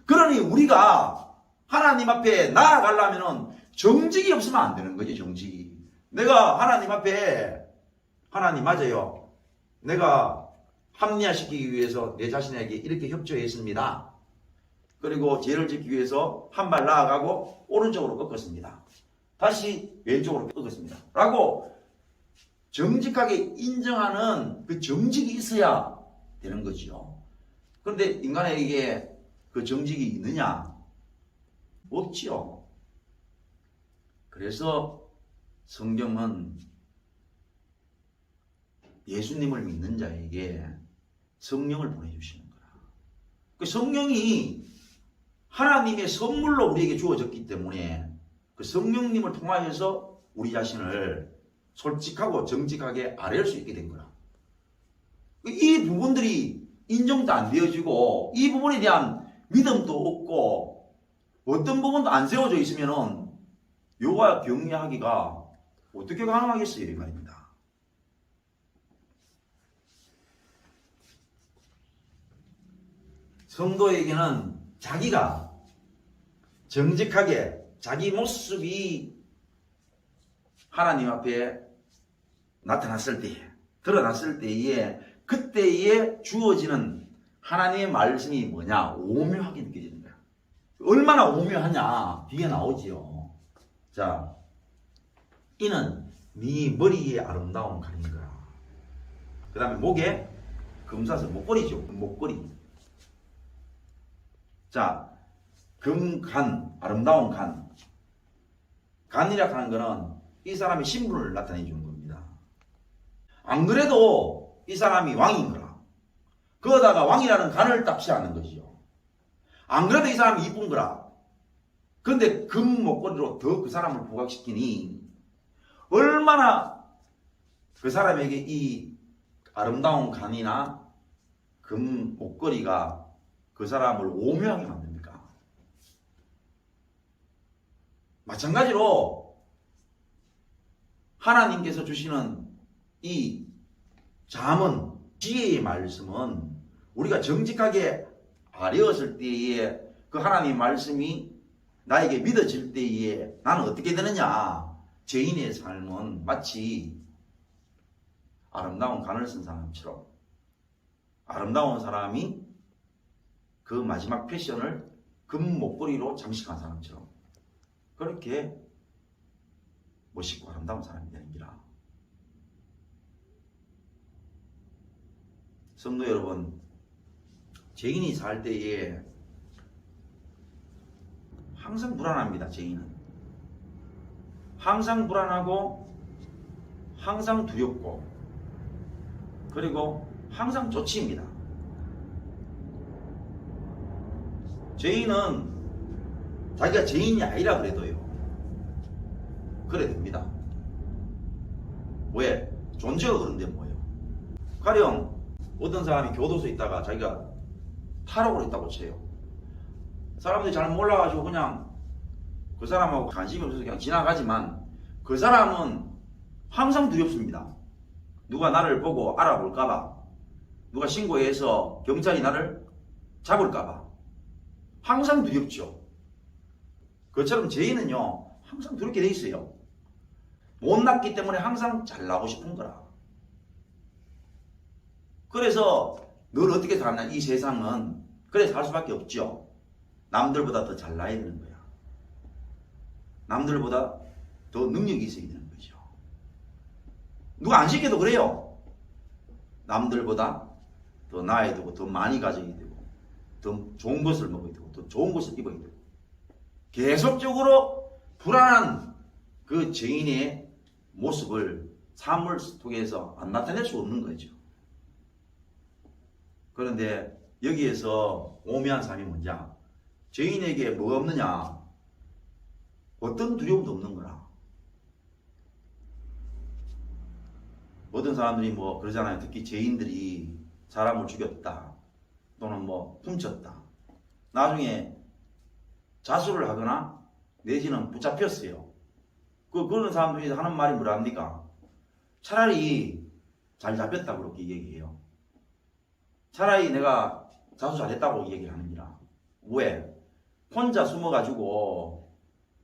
그러니 우리가 하나님 앞에 나아가려면 정직이 없으면 안 되는 거지, 정직이. 내가 하나님 앞에 하나님 맞아요. 내가 합리화시키기 위해서 내 자신에게 이렇게 협조했습니다. 그리고 죄를 짓기 위해서 한 발 나아가고 오른쪽으로 꺾었습니다. 다시 왼쪽으로 꺾었습니다. 라고 정직하게 인정하는 그 정직이 있어야 되는 거죠. 그런데 인간에게 그 정직이 있느냐? 없지요. 그래서 성경은 예수님을 믿는 자에게 성령을 보내주시는 거라. 그 성령이 하나님의 선물로 우리에게 주어졌기 때문에 그 성령님을 통하여서 우리 자신을 솔직하고 정직하게 아뢰을 수 있게 된 거라. 이 부분들이 인정도 안 되어지고 이 부분에 대한 믿음도 없고 어떤 부분도 안 세워져 있으면은 요가 격려하기가 어떻게 가능하겠어요, 이 말입니다. 성도에게는 자기가 정직하게 자기 모습이 하나님 앞에 나타났을 때, 드러났을 때에 그때에 주어지는 하나님의 말씀이 뭐냐? 오묘하게 느껴지는 거야. 얼마나 오묘하냐? 뒤에 나오지요. 자, 이는 네 머리의 아름다운 가림이라. 그 다음에 목에 금사슬, 목걸이죠. 목걸이. 자, 금간, 아름다운 간. 간이라 하는 거는 이 사람의 신분을 나타내 주는 겁니다. 안 그래도 이 사람이 왕인 거라. 그러다가 왕이라는 간을 딱 취하는 것이죠. 안 그래도 이 사람이 이쁜 거라. 근데 금 목걸이로 더 그 사람을 부각시키니 얼마나 그 사람에게 이 아름다운 간이나 금 목걸이가 그 사람을 오묘하게 만듭니까? 마찬가지로 하나님께서 주시는 이 잠언, 지혜의 말씀은 우리가 정직하게 아뢰었을 때에 그 하나님의 말씀이 나에게 믿어질 때에 나는 어떻게 되느냐? 죄인의 삶은 마치 아름다운 간을 쓴 사람처럼, 아름다운 사람이 그 마지막 패션을 금 목걸이로 장식한 사람처럼 그렇게 멋있고 아름다운 사람이 되는 기라. 성도 여러분, 죄인이 살 때에 항상 불안합니다. 죄인은 항상 불안하고 항상 두렵고 그리고 항상 쫓깁니다. 죄인은 자기가 죄인이 아니라 그래도요, 그래 됩니다. 왜? 존재가 그런데 뭐예요? 가령 어떤 사람이 교도소에 있다가 자기가 탈옥을 했다고 쳐요. 사람들이 잘 몰라가지고 그냥 그 사람하고 관심이 없어서 그냥 지나가지만 그 사람은 항상 두렵습니다. 누가 나를 보고 알아볼까봐, 누가 신고해서 경찰이 나를 잡을까봐 항상 두렵죠. 그처럼 죄인은요 항상 두렵게 돼 있어요. 못났기 때문에 항상 잘나고 싶은 거라. 그래서 늘 어떻게 살았냐, 이 세상은 그래 살 수밖에 없죠. 남들보다 더 잘나야 되는 거야. 남들보다 더 능력이 있어야 되는 거죠. 누가 안 시켜도 그래요. 남들보다 더 나아야 되고 더 많이 가져야 되고 더 좋은 것을 먹어야 되고 더 좋은 것을 입어야 되고 계속적으로 불안한 그 죄인의 모습을 삶을 통해서 안 나타낼 수 없는 거죠. 그런데 여기에서 오묘한 삶이 뭐냐? 죄인에게 뭐가 없느냐? 어떤 두려움도 없는 거라. 어떤 사람들이 뭐 그러잖아요. 특히 죄인들이 사람을 죽였다 또는 뭐 훔쳤다, 나중에 자수를 하거나 내지는 붙잡혔어요. 그런 사람들이 하는 말이 뭐랍니까? 차라리 잘 잡혔다 그렇게 얘기해요. 차라리 내가 자수 잘했다고 얘기하는 기라. 왜? 혼자 숨어가지고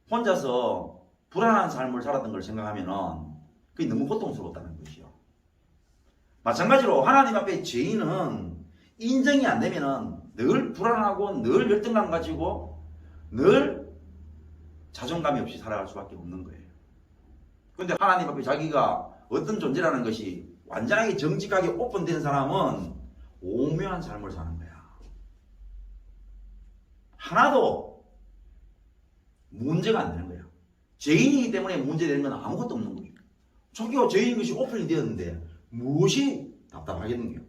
혼자서 불안한 삶을 살았던 걸 생각하면은 그게 너무 고통스럽다는 것이요. 마찬가지로 하나님 앞에 죄인은 인정이 안 되면은 늘 불안하고 늘 열등감 가지고 늘 자존감이 없이 살아갈 수밖에 없는 거예요. 그런데 하나님 앞에 자기가 어떤 존재라는 것이 완전하게 정직하게 오픈된 사람은 오묘한 삶을 사는 거야. 하나도 문제가 안 되는 거야. 죄인이기 때문에 문제되는 건 아무것도 없는 거예요. 자기가 죄인인 것이 오픈이 되었는데 무엇이 답답하겠는가?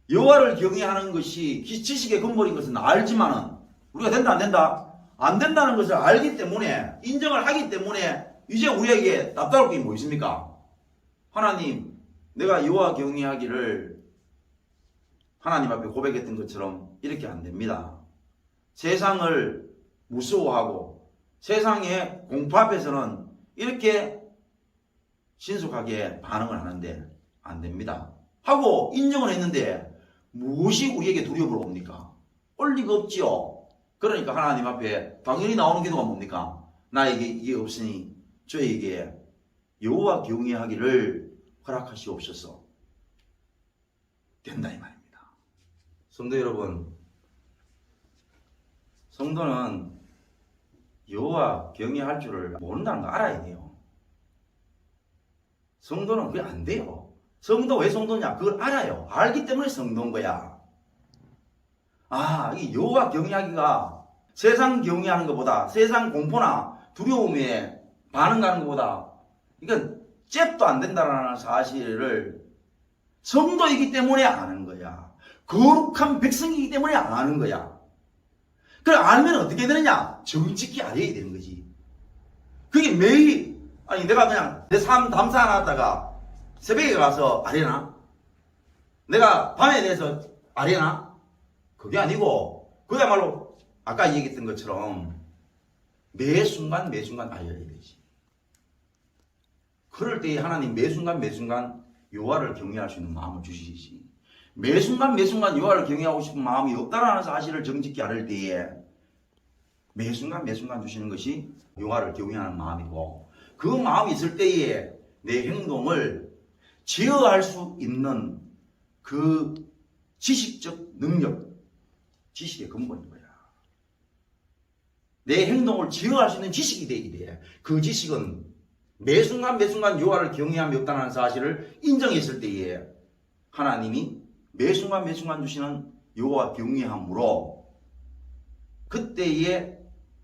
여호와를 경외하는 것이 지식의 근본인 것은 알지만은 우리가 된다 안 된다? 안 된다는 것을 알기 때문에 인정을 하기 때문에 이제 우리에게 답답할 게 뭐 있습니까? 하나님, 내가 여호와 경외하기를 하나님 앞에 고백했던 것처럼 이렇게 안 됩니다. 세상을 무서워하고 세상의 공포 앞에서는 이렇게 신속하게 반응을 하는데 안 됩니다. 하고 인정을 했는데 무엇이 우리에게 두려움을 옵니까? 올 리가 없지요. 그러니까 하나님 앞에 당연히 나오는 기도가 뭡니까? 나에게 이게 없으니 저에게 여호와 경외하기를 허락하시옵소서. 된다 이 말입니다. 성도 여러분, 성도는 여호와 경외할 줄을 모른다는 거 알아야 돼요. 성도는 그게 안 돼요. 성도 왜 성도냐? 그걸 알아요. 알기 때문에 성도인 거야. 이 여호와 경외하기가 세상 경외하는 것보다, 세상 공포나 두려움에 반응하는 것보다 이건 잽도 안 된다는 사실을 성도이기 때문에 아는 거야. 거룩한 백성이기 때문에 아는 거야. 그걸 알면 어떻게 되느냐? 정직히 알아야 되는 거지. 그게 매일, 내가 그냥 내 삶 담사하다가 새벽에 가서 아뢰나? 내가 밤에 대해서 아뢰나? 그게 아니고, 그야말로 아까 얘기했던 것처럼 매 순간 알려야 되지. 그럴 때 하나님 매 순간 여호와를 경외할 수 있는 마음을 주시지. 매 순간 여호와를 경외하고 싶은 마음이 없다라는 사실을 정직히 알을 때에 매 순간 주시는 것이 여호와를 경외하는 마음이고, 그 마음이 있을 때에 내 행동을 제어할 수 있는 그 지식적 능력, 지식의 근본인 거야. 내 행동을 제어할 수 있는 지식이 되어야 돼. 그 지식은 매 순간 여호와를 경외함이 없다는 사실을 인정했을 때에 하나님이 매 순간 주시는 여호와 경외함으로 그때에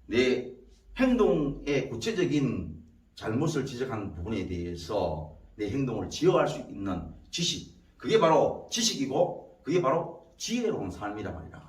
내 행동의 구체적인 잘못을 지적하는 부분에 대해서 내 행동을 지어갈 수 있는 지식, 그게 바로 지식이고 그게 바로 지혜로운 삶이란 말이다.